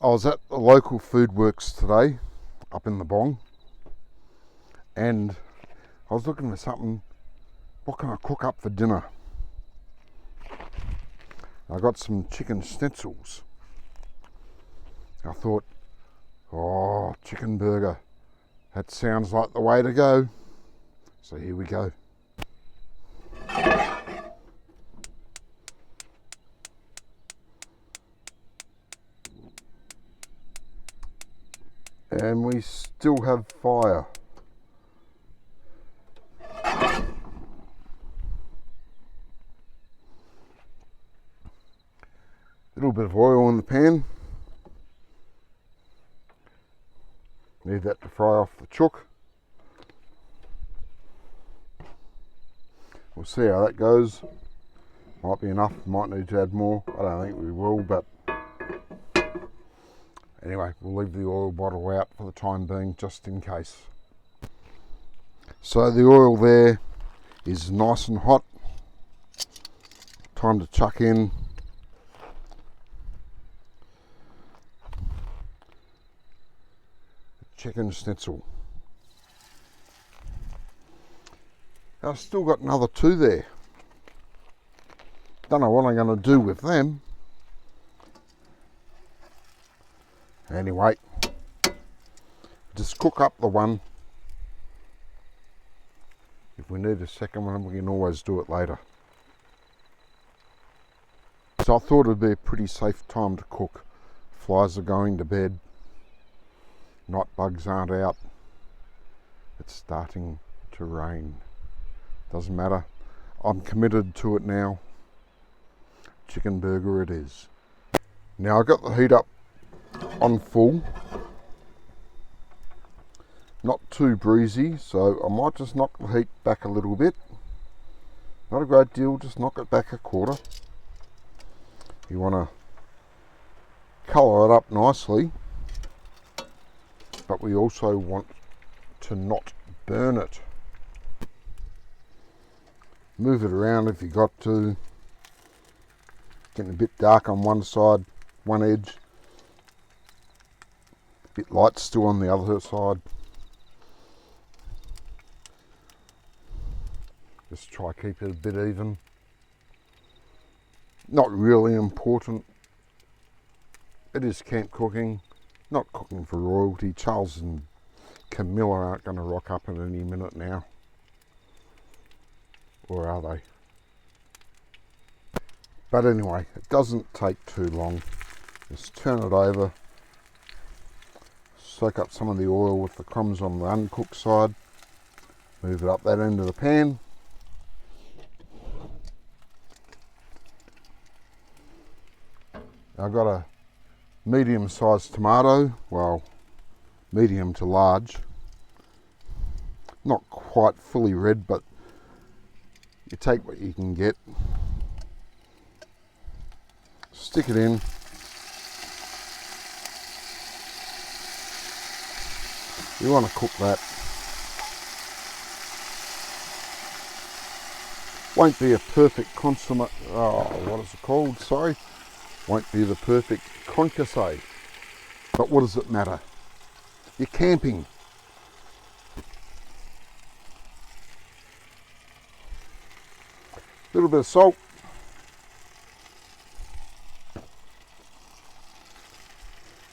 I was at the local food works today up in the Bong, and I was looking for something. What can I cook up for dinner? I got some chicken schnitzels. I thought, oh, chicken burger, that sounds like the way to go. So here we go. And we still have fire. A little bit of oil in the pan. Need that to fry off the chook. We'll see how that goes. Might be enough, might need to add more. I don't think we will, but anyway, we'll leave the oil bottle out for the time being, just in case. So the oil there is nice and hot. Time to chuck in the chicken schnitzel. I've still got another two there. Don't know what I'm going to do with them. Anyway, just cook up the one. If we need a second one, we can always do it later. So I thought it'd be a pretty safe time to cook. Flies are going to bed. Night bugs aren't out. It's starting to rain. Doesn't matter. I'm committed to it now. Chicken burger it is. Now I've got the heat up on full. Not too breezy, so I might just knock the heat back a little bit. Not a great deal, just knock it back a quarter. You want to colour it up nicely, but we also want to not burn it. Move it around if you got to. Getting a bit dark on one side, one edge. A bit light still on the other side. Just try to keep it a bit even. Not really important. It is camp cooking, not cooking for royalty. Charles and Camilla aren't going to rock up at any minute now. Or are they? But anyway, it doesn't take too long. Just turn it over. Soak up some of the oil with the crumbs on the uncooked side. Move it up that end of the pan. I've got a medium-sized tomato, well, medium to large. Not quite fully red, but you take what you can get. Stick it in. You want to cook that. Won't be a perfect consommate, what is it called, sorry. Won't be the perfect concasse. But what does it matter? You're camping. A little bit of salt. A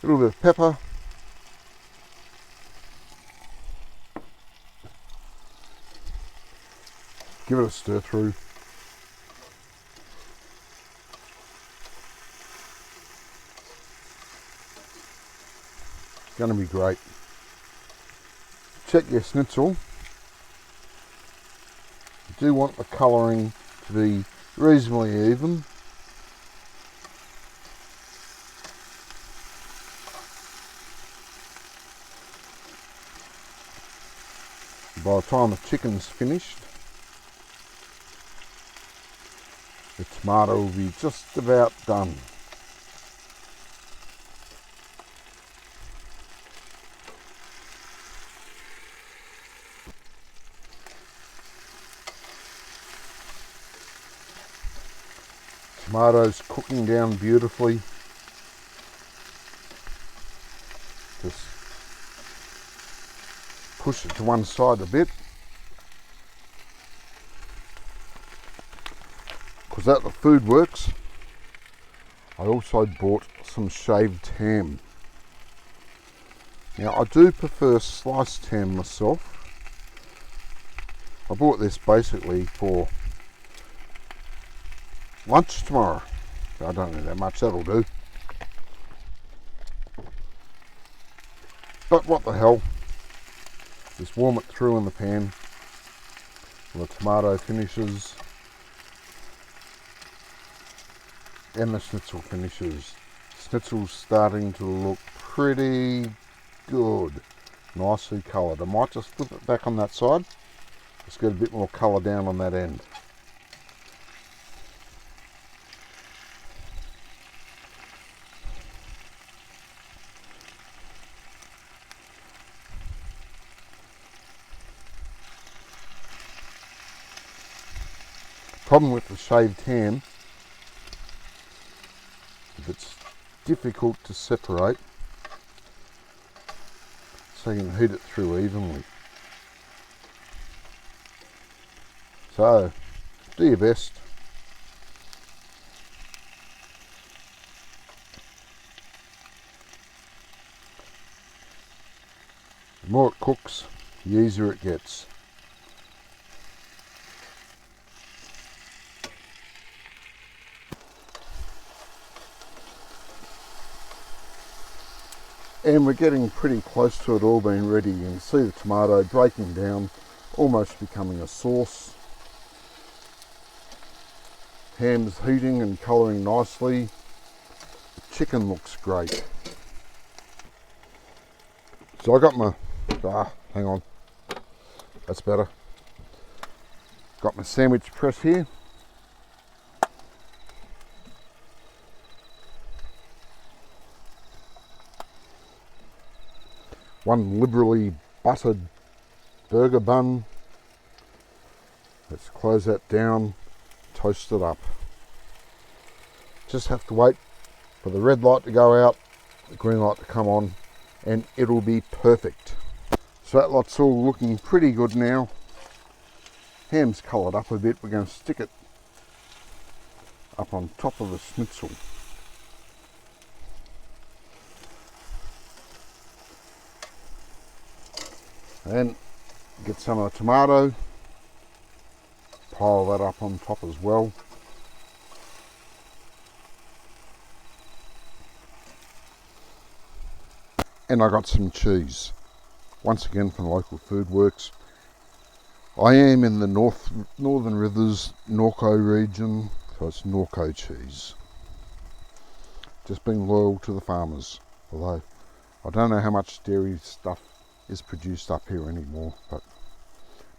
little bit of pepper. Give it a stir through. It's going to be great. Check your schnitzel. You do want the colouring to be reasonably even. By the time the chicken's finished, the tomato will be just about done. Tomatoes cooking down beautifully. push it to one side a bit, because at the Food Works I also bought some shaved ham. Now I do prefer sliced ham myself. I bought this basically for lunch tomorrow. I don't know how much that'll do. But what the hell. Just warm it through in the pan. The tomato finishes. And the schnitzel finishes. Schnitzel's starting to look pretty good. Nicely coloured. I might just flip it back on that side. Just get a bit more colour down on that end. Problem with the shaved ham, if it's difficult to separate, so you can heat it through evenly. So, do your best. The more it cooks, the easier it gets. And we're getting pretty close to it all being ready. You can see the tomato breaking down, almost becoming a sauce. Ham's heating and colouring nicely. The chicken looks great. So I got my, hang on, that's better. Got my sandwich press here. One liberally buttered burger bun. Let's close that down, toast it up. Just have to wait for the red light to go out, the green light to come on, and it'll be perfect. So that lot's all looking pretty good now. Ham's coloured up a bit. We're going to stick it up on top of the schnitzel. And get some of the tomato, pile that up on top as well. And I got some cheese, once again from the local Food Works. I am in the Northern Rivers, Norco region, so it's Norco cheese. Just being loyal to the farmers, although I don't know how much dairy stuff is produced up here anymore, but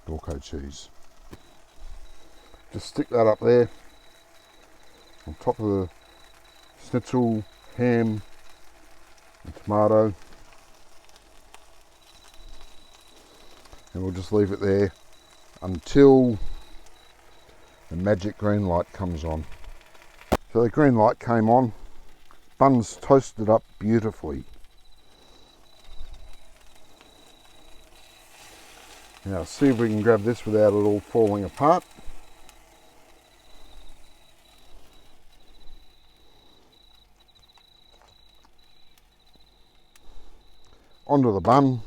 Norco cheese. Just stick that up there on top of the schnitzel, ham and tomato, and we'll just leave it there until the magic green light comes on. So the green light came on, bun's toasted up beautifully. Now see if we can grab this without it all falling apart. Onto the bun.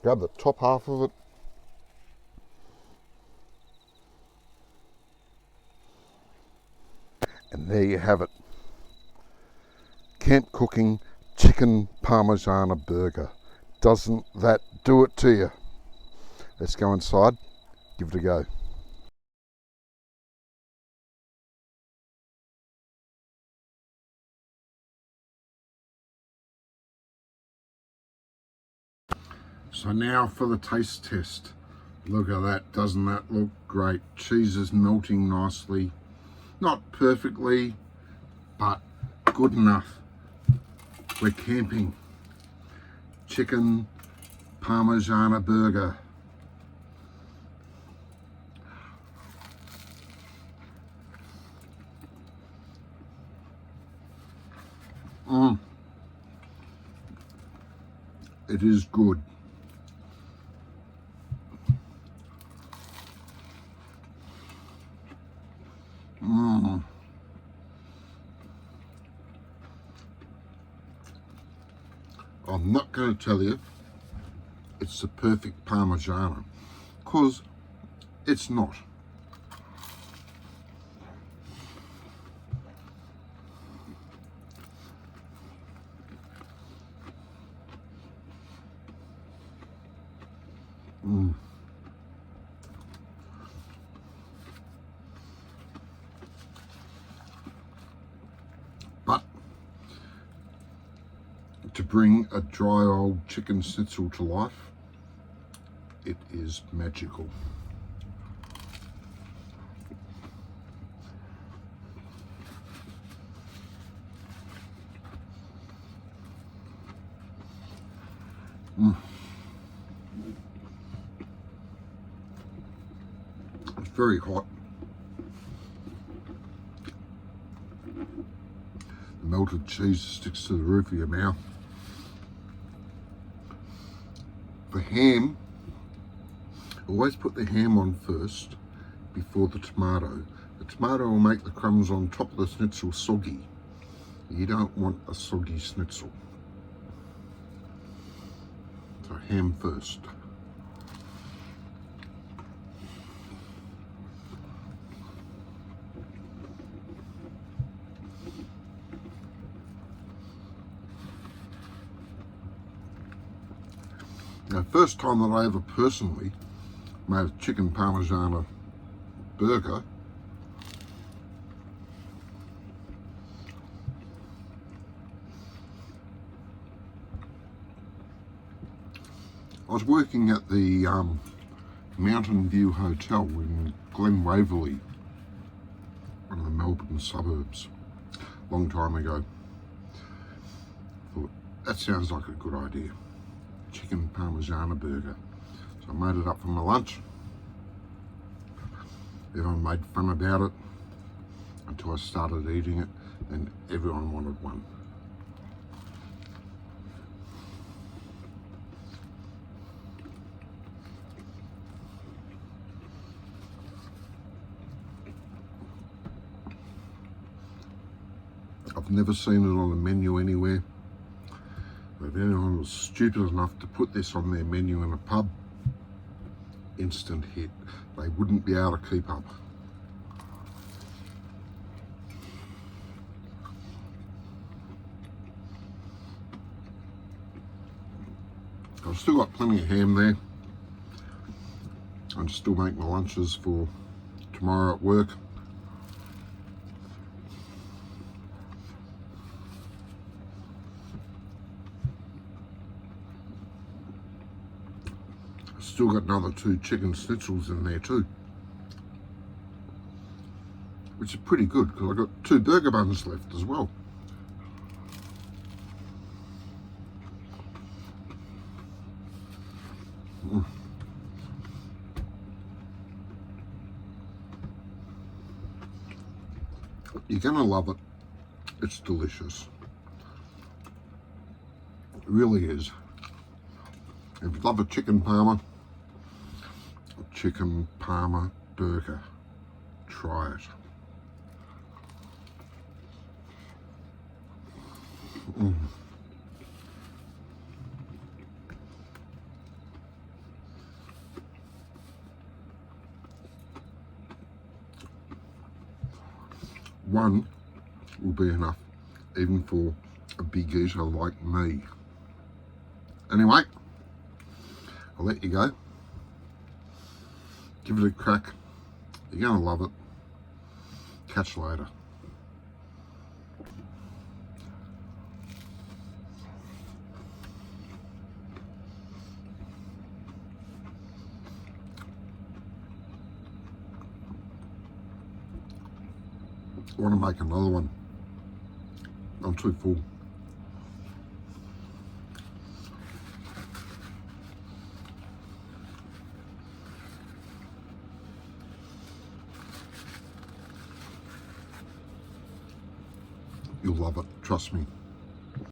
Grab the top half of it. And there you have it. Camp cooking chicken Parmigiana burger. Doesn't that do it to you? Let's go inside, give it a go. So now for the taste test. Look at that, doesn't that look great? Cheese is melting nicely. Not perfectly, but good enough. We're camping. Chicken Parmigiana burger. It It is good. I'm not going to tell you it's the perfect Parmigiana, because it's not. But to bring a dry old chicken schnitzel to life, it is magical. It's very hot. The melted cheese sticks to the roof of your mouth. The ham, always put the ham on first before the tomato. The tomato will make the crumbs on top of the schnitzel soggy. You don't want a soggy schnitzel. So ham first. Now, first time that I ever personally made a chicken Parmigiana burger, I was working at the Mountain View Hotel in Glen Waverley, one of the Melbourne suburbs, a long time ago. Thought, that sounds like a good idea. Chicken Parmigiana burger. So I made it up for my lunch. Everyone made fun about it until I started eating it, and everyone wanted one. I've never seen it on the menu anywhere. If anyone was stupid enough to put this on their menu in a pub, instant hit. They wouldn't be able to keep up. I've still got plenty of ham there. I still make my lunches for tomorrow at work. Still got another 2 chicken schnitzels in there too, which is pretty good because I've got 2 burger buns left as well. You're gonna love it. It's delicious. It really is. If you love a chicken parma, chicken parma burger, try it. One will be enough, even for a big eater like me. Anyway, I'll let you go. Give it a crack. You're gonna love it. Catch you later. I want to make another one. I'm too full. You'll love it, trust me.